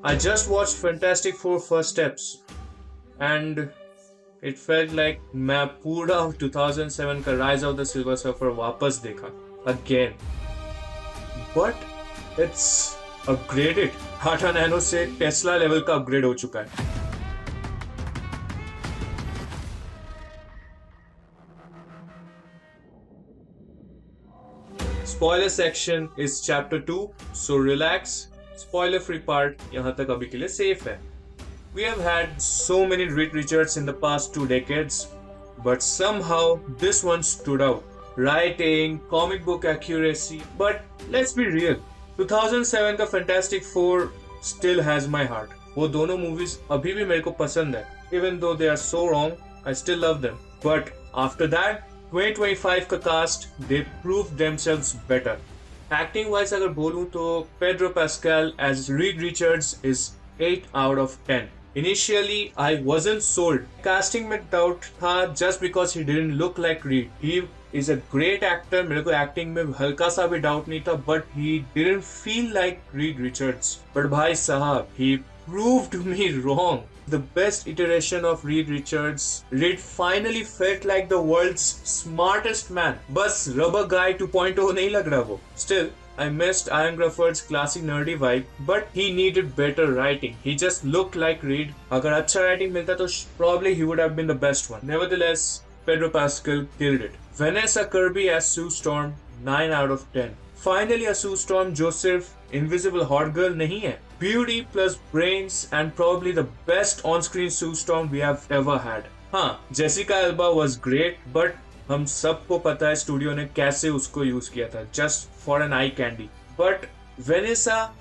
I just watched Fantastic Four First Steps and it felt like मैं पूरा 2007 का Rise of the Silver Surfer वापस देखा again. But it's upgraded. Tata nano से Tesla level का upgrade हो चुका है. Spoiler section is chapter 2, so relax. Spoiler free part यहाँ तक अभी के लिए safe है. We have had so many Reed Richards in the past 2 decades, but somehow this one stood out. Writing, comic book accuracy, but let's be real. 2007 का Fantastic Four still has my heart. वो दोनों movies अभी भी मेरे को पसंद है. Even though they are so wrong, I still love them. But after that, 2025 का cast, they proved themselves better. Acting wise अगर बोलूँ तो Pedro Pascal as Reed Richards is 8 out of 10. Initially, I wasn't sold. Casting में doubt था just because he didn't look like Reed. He is a great actor. मेरे को acting में हल्का सा भी doubt नहीं था, but he didn't feel like Reed Richards. But भाई साहब, he proved me wrong. The best iteration of Reed Richards. Reed finally felt like the world's smartest man. बस rubber guy 2.0 नहीं लग रहा वो. Still, I missed Ian Crawford's classic nerdy vibe, but he needed better writing. He just looked like Reed. अगर अच्छा writing मिलता तो probably he would have been the best one. Nevertheless, Pedro Pascal killed it. Vanessa Kirby as Sue Storm, 9 out of 10. Finally a Sue Storm जो सिर्फ Invisible Hot Girl नहीं है. Beauty plus brains and probably the best on-screen Sue Storm we have ever had. हाँ, Jessica Alba was great, but हम सबको पता है studio ने कैसे उसको यूज किया था just for an eye candy. But Vanessa,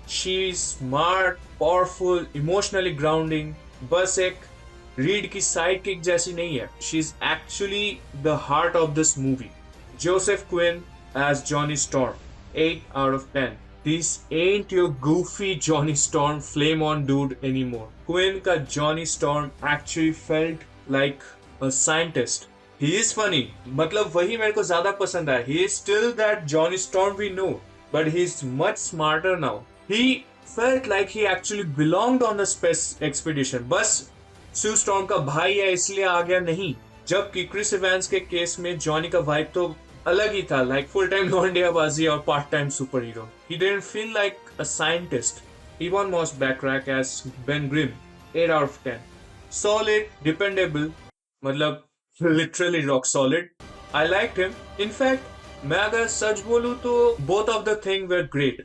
she is smart, powerful, emotionally grounding. बस एक रीड की साइड किक जैसी नहीं है. She is actually the heart of this movie. Joseph Quinn as Johnny Storm, 8 out of 10. This ain't your goofy Johnny Storm flame on dude anymore. Quinn का Johnny Storm actually felt like a scientist. He is funny. मतलब वही मेरे को ज्यादा पसंद आया. He is still that Johnny Storm we know, but he is much smarter now. He felt like he actually belonged on the space expedition. बस Sue Storm का भाई है इसलिए आ गया नहीं. जबकि क्रिस इवेंस के केस में जॉनी का वाइब तो अलग ही था, like full time लौंडियाबाजी और part time superhero. He didn't feel like a scientist. Yvonne Moss Backrack as Ben Grimm, 8 out of 10. Solid, dependable. मतलब literally rock solid. I liked him. In fact, मैं अगर सच बोलूं तो both of the thing were great.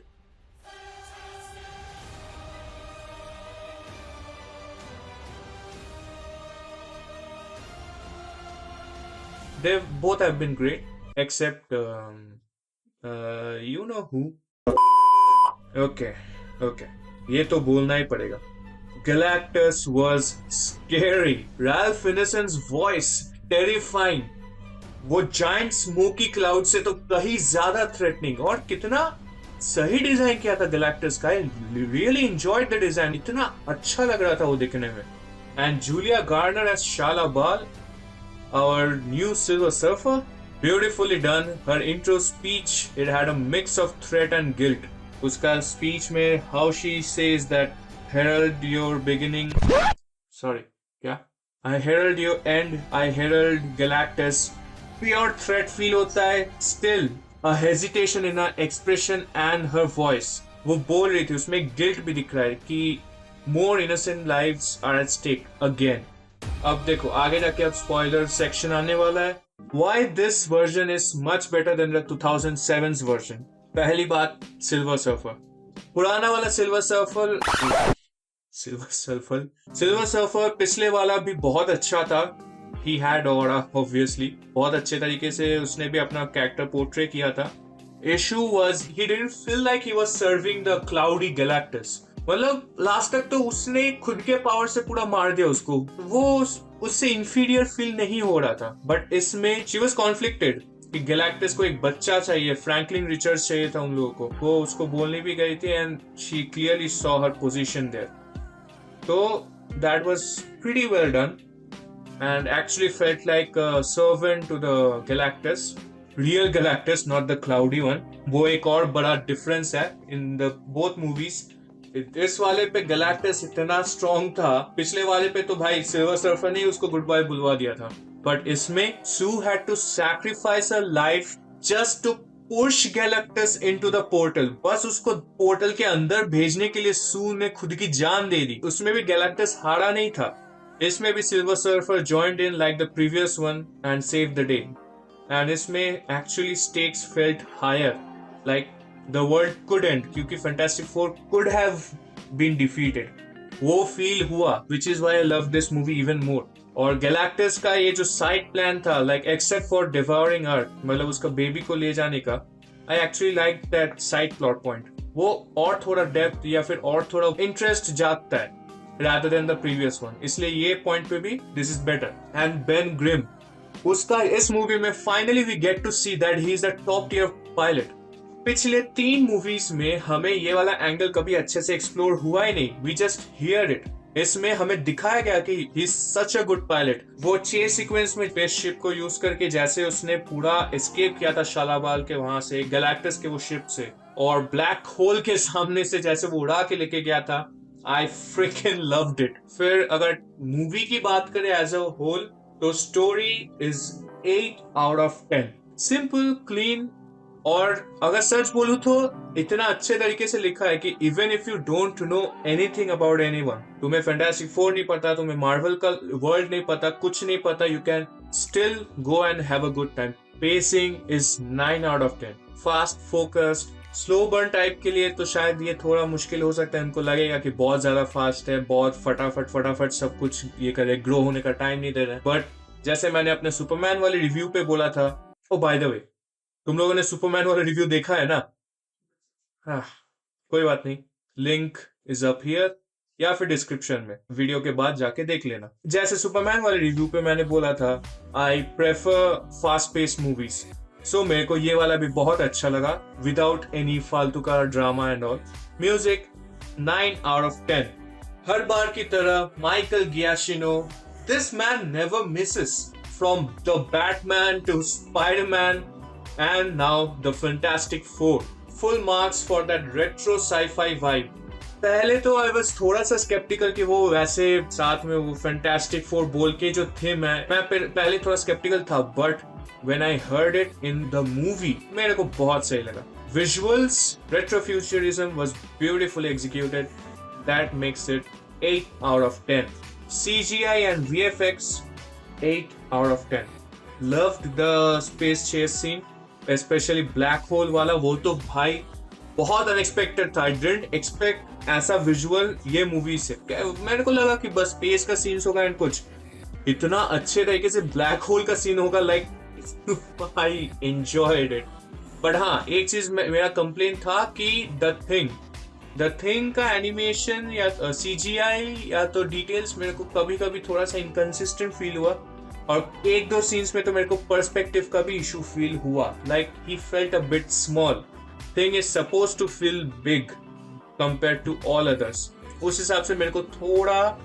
They both have been great, except you know who. Okay, okay. ये तो बोलना ही पड़ेगा. Galactus was scary. Ralph Ineson's voice terrifying. वो giant smoky cloud से तो कहीं ज्यादा threatening. और कितना सही डिजाइन किया था Galactus का. I really enjoyed the design. इतना अच्छा लग रहा था वो देखने में. And Julia Garner as Shala Bal, our new Silver Surfer, beautifully done. Her intro speech, it had a mix of threat and guilt. उसका speech में how she says that herald your beginning. Sorry, क्या? I herald your end. I herald Galactus. Pure threat feel होता है. Still, a hesitation in her expression and her voice. वो बोल रही थी, उसमें guilt भी दिख रहा है कि more innocent lives are at stake again. अब देखो आगे जाके अब spoiler section आने वाला है. Why this version is much better than the 2007's version? पहली बात, Silver Surfer. पुराना वाला सिल्वर सर्फर पिछले वाला भी बहुत अच्छा था. He had aura, obviously. बहुत अच्छे तरीके से उसने भी अपना कैरेक्टर पोर्ट्रे किया था. Issue was he didn't feel like he was serving the cloudy Galactus. मतलब लास्ट तक तो उसने खुद के पावर से पूरा मार दिया उसको. वो उससे इंफीरियर फील नहीं हो रहा था. बट इसमें she was conflicted कि गैलेक्टस को एक बच्चा चाहिए. फ्रैंकलिन रिचर्ड्स चाहिए था उन लोगों को. वो उसको बोलने भी गई थी and she clearly saw her position there. तो that was pretty well done and actually felt like a servant to the Galactus. Real Galactus, not the cloudy one. वो एक और बड़ा डिफरेंस है इन द बोथ मूवीज. इस वाले पे Galactus इतना स्ट्रॉन्ग था, पिछले वाले पे तो भाई सिल्वर सर्फर ने उसको गुड बाय बुलवा दिया था, बट इसमें Sue had to sacrifice her life just to push Galactus into the portal. बस उसको पोर्टल के अंदर भेजने के लिए सू ने खुद की जान दे दी। उसमें भी गैलेक्टस हारा नहीं था, इसमें भी Silver Surfer joined in like the previous one and save the day. And इसमें actually stakes felt higher, like the world could end, क्योंकि Fantastic Four could have been defeated, वो फील हुआ, which is why I love this movie even more. और Galactus का ये जो side plan था, like except for devouring earth, मतलब उसका बेबी को ले जाने का, I actually like that side plot point. वो और थोड़ा डेप्थ या फिर और थोड़ा इंटरेस्ट जागता है rather than the previous one, इसलिए ये पॉइंट पे भी this is better। and Ben Grimm, उसका इस मूवी में finally we get to see that he is a top tier pilot। पिछले 3 मूवीज में हमें ये वाला एंगल कभी अच्छे से एक्सप्लोर हुआ ही नहीं, we just hear it। इसमें हमें दिखाया गया कि he is such a good pilot। वो चेस सीक्वेंस में स्पेसशिप को यूज करके जैसे उसने पूरा एस्केप किया था शालाबाल के वहां से, गैलेक्टस के वो शिप से, और ब्लैक होल के सामने से जैसे वो उड़ा के लेके गया था, I freaking loved it। फिर अगर मूवी की बात करें एज अ होल, तो story is 8 out of 10। Simple, clean, और अगर सच बोलूं तो इतना अच्छे तरीके से लिखा है कि even if you don't know anything about anyone, तुम्हें फैंटास्टिक फोर नहीं पता, तुम्हें मार्वल का वर्ल्ड नहीं पता, कुछ नहीं पता, you can still go and have a good time. Pacing is 9 out of 10। Fast, focused, slow burn type के लिए तो शायद ये थोड़ा मुश्किल हो सकता है, उनको लगेगा कि बहुत ज्यादा फास्ट है, बहुत फटाफट सब कुछ ये करे, ग्रो होने का टाइम नहीं दे रहा है। बट जैसे मैंने अपने सुपरमैन वाले रिव्यू पे बोला था, ओ बाय द वे, तुम लोगों ने सुपरमैन वाला रिव्यू देखा है ना? हाँ, कोई बात नहीं, लिंक इज अप हियर या फिर डिस्क्रिप्शन में, वीडियो के बाद जाके देख लेना। जैसे सुपरमैन वाले रिव्यू पे मैंने बोला था, I prefer fast pace movies, so मेरे को ये वाला भी बहुत अच्छा लगा, विदाउट एनी फालतू का drama and all. Music 9 out of 10। हर बार की तरह Michael Giacchino, this man never misses, from the Batman to Spiderman and now the Fantastic Four. Full marks for that retro sci-fi vibe. पहले तो I was थोड़ा सा sceptical कि वो वैसे साथ में वो फैंटास्टिक फोर बोल के जो थीम है, मैं पहले थोड़ा स्केप्टिकल था, but when I heard it in the movie, मेरे को बहुत सही लगा। Visuals, retrofuturism was beautifully executed, that makes it 8 out of 10। CGI and VFX 8 out of 10। Loved the space chase scene, especially black hole वाला, वो तो भाई बहुत अनएक्सपेक्टेड था। I didn't expect ऐसा विजुअल ये मूवी से। मेरे को लगा कि बस स्पेस का सीन्स होगा एंड कुछ इतना अच्छे तरीके से ब्लैक होल का सीन होगा, like I enjoyed it। But हाँ, एक चीज मेरा कंप्लेन था कि द थिंग का एनिमेशन या CGI या तो डिटेल्स मेरे को कभी कभी थोड़ा सा इनकंसिस्टेंट फील हुआ, और 1-2 सीन्स में तो मेरे को पर्सपेक्टिव का भी इशू फील हुआ, like he felt a bit small. Thing is suppose to feel big compare to all others, उस हिसाब से मेरे को थोड़ा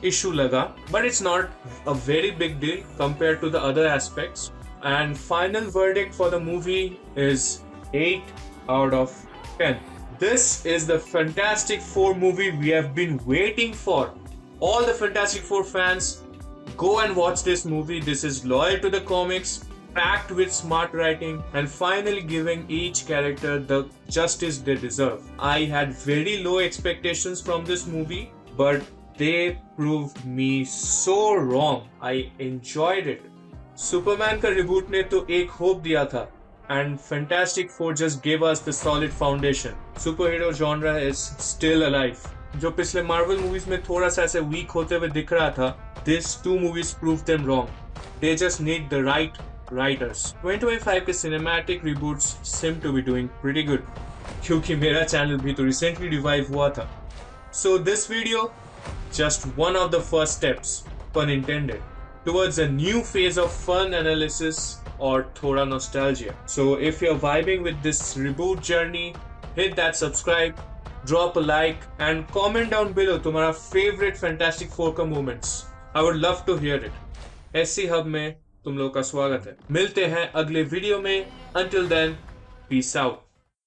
issue लगा, but it's not a very big deal compared to the other aspects। And final verdict for the movie is 8 out of 10। This is the Fantastic Four movie we have been waiting for। All the Fantastic Four fans, go and watch this movie। This is loyal to the comics, packed with smart writing, and finally giving each character the justice they deserve। I had very low expectations from this movie, but they proved me so wrong। I enjoyed it। Superman का reboot ने तो एक hope दिया था, and Fantastic Four just gave us the solid foundation। Superhero genre is still alive। जो पिछले Marvel movies में थोड़ा सा ऐसे वीक होते हुए दिख रहा था, these 2 movies proved them wrong। They just need the right writers। 2025 के cinematic reboots seem to be doing pretty good, क्योंकि मेरा चैनल भी तो रिसेंटली रिवाइव हुआ था। So this video, just one of the first steps, pun intended, towards a new phase of fun analysis or thoda nostalgia। So if you're vibing with this reboot journey, hit that subscribe, drop a like and comment down below तुम्हारा favorite Fantastic Four का moments। I would love to hear it। SC Hub में तुम लोग का स्वागत है। मिलते हैं अगले वीडियो में। Until then, peace out।